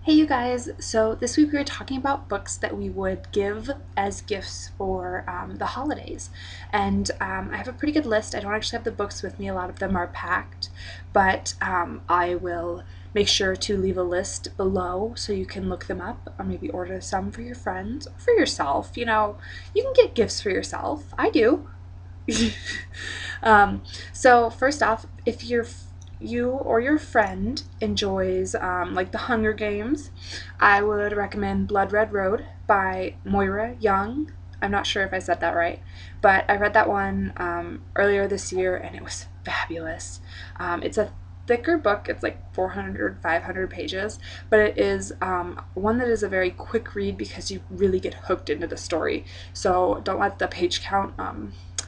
Hey you guys, so this week we were talking about books that we would give as gifts for the holidays. And I have a pretty good list. I don't actually have the books with me, a lot of them are packed, but I will make sure to leave a list below so you can look them up or maybe order some for your friends or for yourself. You can get gifts for yourself. I do. So first off, if you or your friend enjoys like the Hunger Games, I would recommend Blood Red Road by Moira Young. I'm not sure if I said that right, but I read that one earlier this year and it was fabulous. It's a thicker book. It's like 400, 500 pages, but it is one that is a very quick read because you really get hooked into the story. So don't let the page count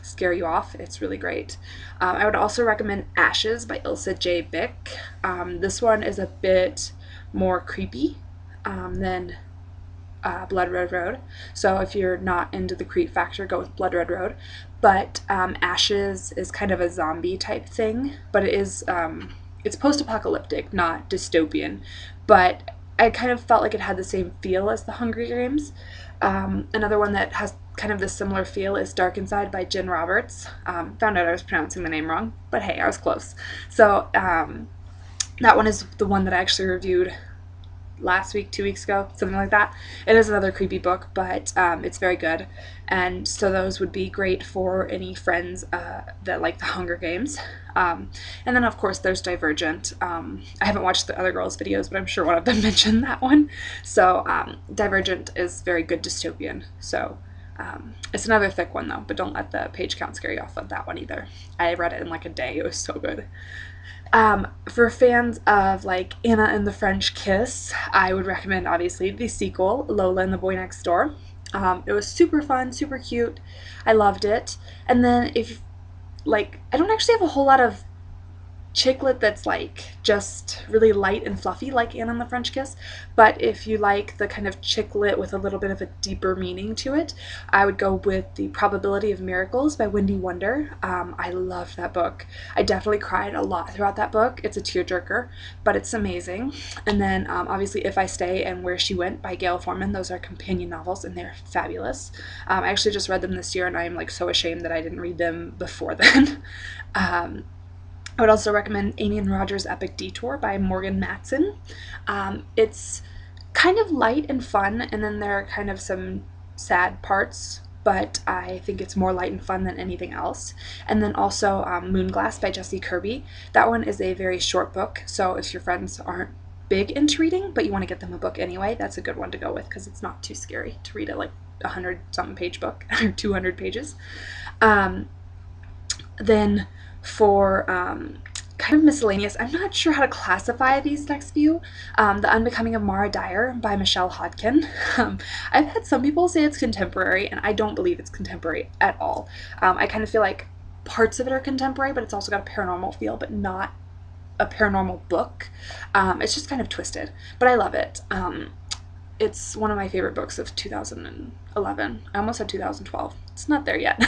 scare you off. It's really great. I would also recommend Ashes by Ilsa J. Bick. This one is a bit more creepy than Blood Red Road. So if you're not into the creep factor, go with Blood Red Road. But Ashes is kind of a zombie type thing, but it's post-apocalyptic, not dystopian. But I kind of felt like it had the same feel as the Hunger Games. Another one that has kind of this similar feel is Dark Inside by Jen Roberts. Found out I was pronouncing the name wrong, but hey, I was close. So that one is the one that I actually reviewed last week, 2 weeks ago, something like that. It is another creepy book, but it's very good. And so those would be great for any friends that like the Hunger Games. And then, of course, there's Divergent. I haven't watched the other girls' videos, but I'm sure one of them mentioned that one. So Divergent is very good dystopian. So it's another thick one, though, but don't let the page count scare you off of that one either. I read it in like a day. It was so good. For fans of like Anna and the French Kiss, I would recommend obviously the sequel, Lola and the Boy Next Door. It was super fun, super cute. I loved it. And then if like, I don't actually have a whole lot of chick lit that's like just really light and fluffy like Anna and the French Kiss, but if you like the kind of chick lit with a little bit of a deeper meaning to it, I would go with The Probability of Miracles by Wendy Wunder. I loved that book. I definitely cried a lot throughout that book. It's a tearjerker, but it's amazing. And then obviously If I Stay and Where She Went by Gayle Forman. Those are companion novels and they're fabulous. I actually just read them this year and I'm like so ashamed that I didn't read them before then. I would also recommend Amy and Roger's Epic Detour by Morgan Matson. It's kind of light and fun, and then there are kind of some sad parts, but I think it's more light and fun than anything else. And then also Moonglass by Jessi Kirby. That one is a very short book, so if your friends aren't big into reading, but you want to get them a book anyway, that's a good one to go with because it's not too scary to read it like 100-something page book, or 200 pages. Then for kind of miscellaneous, I'm not sure how to classify these next few. The Unbecoming of Marr, Dyer by Michelle Hodkin. I've had some people say it's contemporary, and I don't believe it's contemporary at all. I kind of feel like parts of it are contemporary, but it's also got a paranormal feel, but not a paranormal book. It's just kind of twisted, but I love it. It's one of my favorite books of 2011. I almost said 2012. It's not there yet.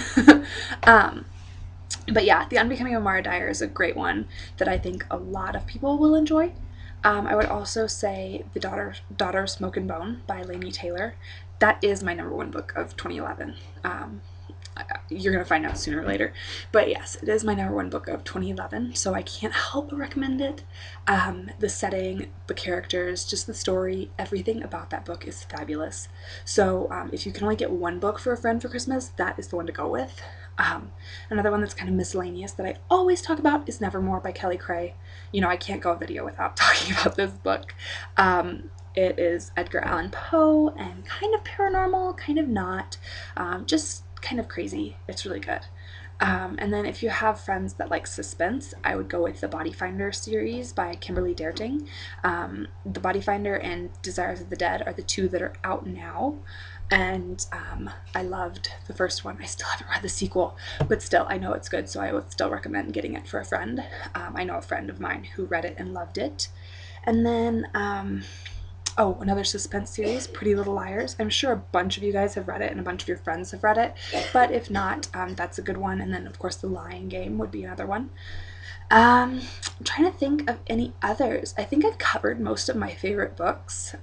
But yeah, The Unbecoming of Marr, Dyer is a great one that I think a lot of people will enjoy. I would also say The Daughter of Smoke and Bone by Laini Taylor. That is my number one book of 2011. You're going to find out sooner or later. But yes, it is my number one book of 2011, so I can't help but recommend it. The setting, the characters, just the story, everything about that book is fabulous. So if you can only get one book for a friend for Christmas, that is the one to go with. Another one that's kind of miscellaneous that I always talk about is Nevermore by Kelly Creagh. I can't go a video without talking about this book. It is Edgar Allan Poe and kind of paranormal, kind of not, just kind of crazy. It's really good. And then if you have friends that like suspense, I would go with the Body Finder series by Kimberly Derting. The Body Finder and Desires of the Dead are the two that are out now. And I loved the first one. I still haven't read the sequel, but still, I know it's good, so I would still recommend getting it for a friend. I know a friend of mine who read it and loved it. And then, another suspense series, Pretty Little Liars. I'm sure a bunch of you guys have read it and a bunch of your friends have read it, but if not, that's a good one. And then, of course, The Lying Game would be another one. I'm trying to think of any others. I think I've covered most of my favorite books.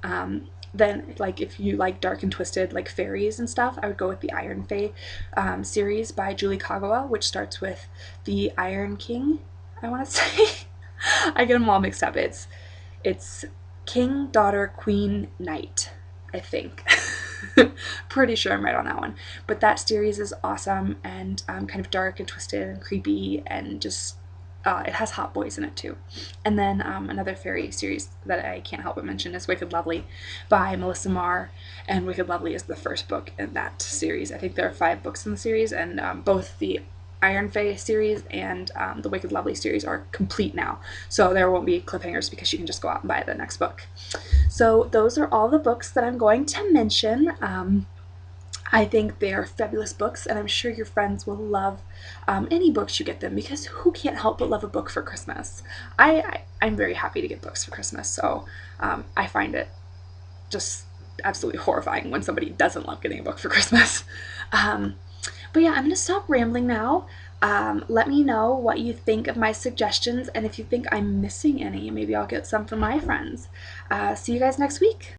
Then, like, if you like dark and twisted, like fairies and stuff, I would go with the Iron Fae series by Julie Kagawa, which starts with the Iron King, I want to say. I get them all mixed up. It's King, Daughter, Queen, Knight, I think. Pretty sure I'm right on that one. But that series is awesome and kind of dark and twisted and creepy and just it has hot boys in it too. And then another fairy series that I can't help but mention is Wicked Lovely by Melissa Marr. And Wicked Lovely is the first book in that series. I think there are 5 books in the series, and both the Iron Fae series and the Wicked Lovely series are complete now. So there won't be cliffhangers because you can just go out and buy the next book. So those are all the books that I'm going to mention. I think they are fabulous books, and I'm sure your friends will love any books you get them, because who can't help but love a book for Christmas? I'm very happy to get books for Christmas, so I find it just absolutely horrifying when somebody doesn't love getting a book for Christmas. But yeah, I'm going to stop rambling now. Let me know what you think of my suggestions, and if you think I'm missing any, maybe I'll get some from my friends. See you guys next week.